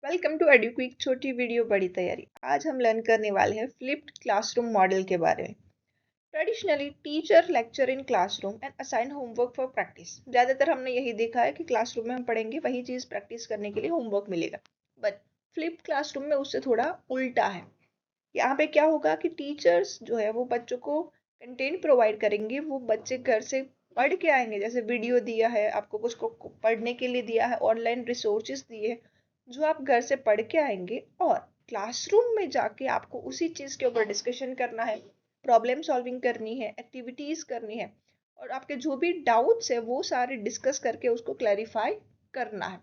Welcome to एडुक्विक छोटी video बड़ी तैयारी। आज हम लर्न करने वाले हैं फ्लिप्ड क्लासरूम मॉडल के बारे में। Traditionally teacher lecture in classroom and assign homework for practice. ज़्यादातर हमने यही देखा है कि क्लासरूम में हम पढ़ेंगे, वही चीज़ प्रैक्टिस करने के लिए होमवर्क मिलेगा। बट फ्लिप्ड क्लासरूम में उससे थोड़ा उल्टा है। यहाँ पे क्या होगा कि टीचर्स जो है वो बच्चों को कंटेंट प्रोवाइड करेंगे, वो बच्चे घर से पढ़ के आएंगे। जैसे वीडियो दिया है आपको, कुछ को पढ़ने के लिए दिया है, ऑनलाइन रिसोर्सेज दिए हैं जो आप घर से पढ़ के आएंगे, और क्लासरूम में जाके आपको उसी चीज़ के ऊपर डिस्कशन करना है, प्रॉब्लम सॉल्विंग करनी है, एक्टिविटीज करनी है, और आपके जो भी डाउट्स है वो सारे डिस्कस करके उसको क्लैरिफाई करना है।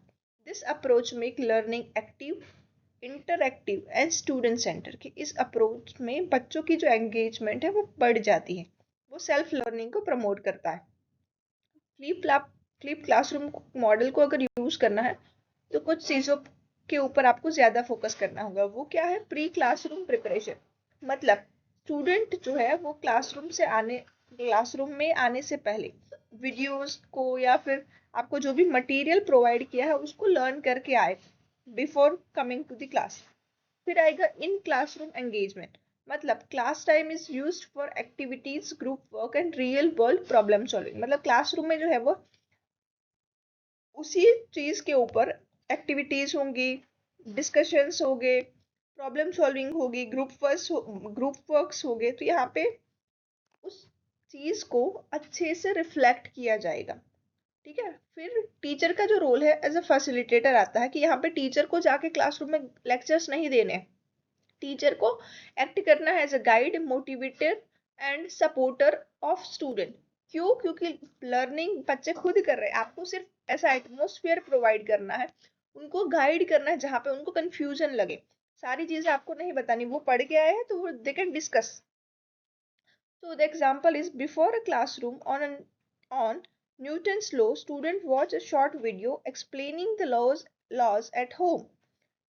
This approach make learning active, interactive and student centre की। इस अप्रोच में बच्चों की जो एंगेजमेंट है वो बढ़ जाती है, वो सेल्फ लर्निंग को प्रमोट करता है। फ्लिप क्लासरूम मॉडल को अगर यूज करना है तो कुछ चीज़ों के ऊपर आपको ज़्यादा फोकस करना होगा। वो क्या है? Pre classroom preparation. मतलब स्टूडेंट जो है वो क्लासरूम में आने से पहले वीडियोस को या फिर आपको जो भी मटेरियल प्रोवाइड किया है उसको लर्न करके आए before coming to the class. फिर आएगा इन क्लासरूम एंगेजमेंट। मतलब class time is used for activities, group work and real world problem solving. मतलब क्लासरूम में जो है वो उसी चीज के ऊपर एक्टिविटीज होंगी, डिस्कशंस होंगे, प्रॉब्लम सॉल्विंग होगी, ग्रुप वर्क्स होंगे। तो यहाँ पे उस चीज को अच्छे से रिफ्लेक्ट किया जाएगा। ठीक है। फिर टीचर का जो रोल है एज अ फैसिलिटेटर आता है कि यहाँ पे टीचर को जाके क्लासरूम में लेक्चर्स नहीं देने। टीचर को एक्ट करना है as a guide, motivator and supporter of student. क्यों? क्योंकि लर्निंग बच्चे खुद कर रहे हैं, आपको सिर्फ ऐसा एटमोस्फेयर प्रोवाइड करना है, उनको गाइड करना है जहाँ पे उनको कंफ्यूजन लगे। सारी चीजें आपको नहीं बतानी, वो पढ़ के आए हैं तो वो they can discuss. So the example is before a classroom on Newton's law, student watch a short video explaining the laws at home.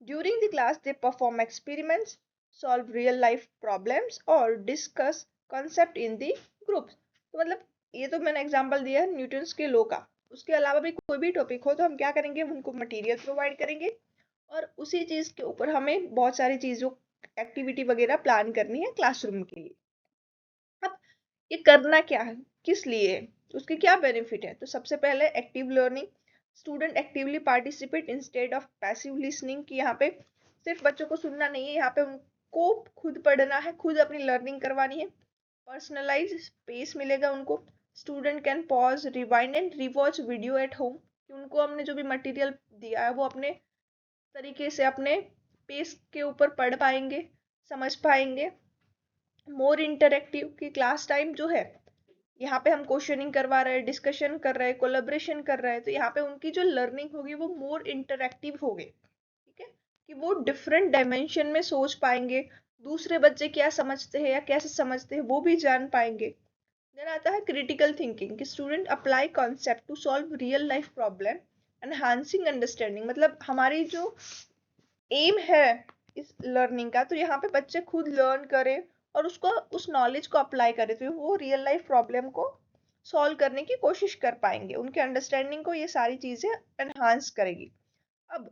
During the class, they perform experiments, solve real life problems और discuss concept in the groups. तो मतलब ये तो मैंने example दिया है Newton's के law का। उसके अलावा भी कोई भी टॉपिक हो तो हम क्या करेंगे, उनको मटेरियल प्रोवाइड करेंगे और उसी चीज के ऊपर हमें बहुत सारी चीजों, एक्टिविटी वगैरह प्लान करनी है क्लासरूम के लिए। अब ये करना क्या है, किस लिए है, उसके क्या बेनिफिट है? तो सबसे पहले active learning. Student actively participate instead of passive listening. कि यहाँ पे सिर्फ बच्चों को सुनना नहीं है, यहाँ पे उनको खुद पढ़ना है, खुद अपनी लर्निंग करवानी है। पर्सनलाइज स्पेस मिलेगा उनको। Student can pause, rewind and rewatch video at home. उनको हमने जो भी मटेरियल दिया है वो अपने तरीके से अपने पेस के ऊपर पढ़ पाएंगे, समझ पाएंगे। मोर इंटरेक्टिव की क्लास टाइम जो है, यहाँ पे हम क्वेश्चनिंग करवा रहे हैं, डिस्कशन कर रहे हैं, कोलेब्रेशन कर रहे हैं, तो यहाँ पे उनकी जो लर्निंग होगी वो मोर इंटरेक्टिव होगी। ठीक है, कि वो डिफरेंट डायमेंशन में सोच पाएंगे, दूसरे बच्चे क्या समझते हैं या कैसे समझते हैं वो भी जान पाएंगे। देन आता है क्रिटिकल थिंकिंग कि student apply concept to solve real life problem, enhancing understanding. मतलब हमारी जो एम है इस लर्निंग का, तो यहाँ पे बच्चे खुद लर्न करें और उसको, उस नॉलेज को अप्लाई करें, तो वो रियल लाइफ प्रॉब्लम को सॉल्व करने की कोशिश कर पाएंगे। उनके अंडरस्टैंडिंग को ये सारी चीजें एनहांस करेगी। अब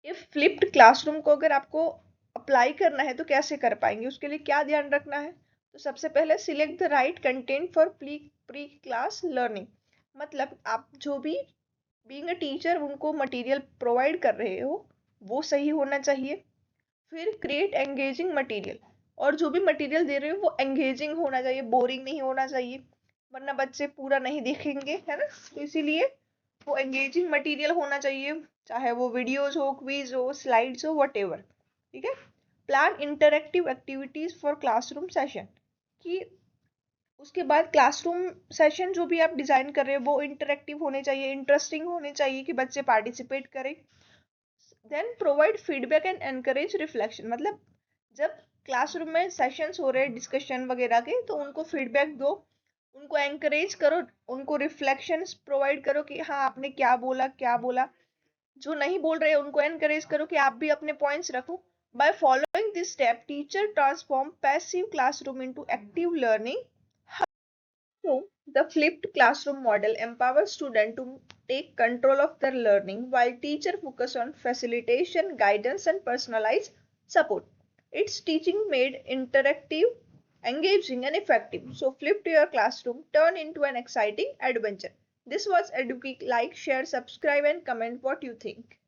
ये फ्लिप्ड क्लासरूम को अगर आपको अप्लाई करना है तो कैसे कर पाएंगे, उसके लिए क्या ध्यान रखना है? तो सबसे पहले select the right content for pre class learning. मतलब आप जो भी बीइंग अ टीचर उनको मटेरियल प्रोवाइड कर रहे हो वो सही होना चाहिए। फिर क्रिएट एंगेजिंग मटेरियल, और जो भी मटेरियल दे रहे हो वो एंगेजिंग होना चाहिए, बोरिंग नहीं होना चाहिए, वरना बच्चे पूरा नहीं देखेंगे, है ना। तो इसीलिए वो एंगेजिंग मटेरियल होना चाहिए, चाहे वो वीडियोज हो, क्विज हो, स्लाइड्स हो, वट एवर। ठीक है। Plan interactive activities for classroom session. कि उसके बाद क्लासरूम सेशन जो भी आप डिजाइन कर रहे हो वो इंटरेक्टिव होने चाहिए, इंटरेस्टिंग होने चाहिए कि बच्चे पार्टिसिपेट करें। Then provide feedback and encourage reflection. मतलब जब क्लासरूम में सेशंस हो रहे हैं डिस्कशन वगैरह के, तो उनको फीडबैक दो, उनको एनकरेज करो, उनको रिफ्लेक्शंस प्रोवाइड करो कि हाँ आपने क्या बोला क्या बोला। जो नहीं बोल रहे उनको एनकरेज करो कि आप भी अपने पॉइंट्स रखो। By following this step teacher transform passive classroom into active learning. तो The flipped classroom model empowers students to take control of their learning while teacher focus on facilitation, guidance and personalized support. Its teaching made interactive, engaging and effective. So flip to your classroom, turn into an exciting adventure. This was EduGeek. Like, share, subscribe and comment what you think.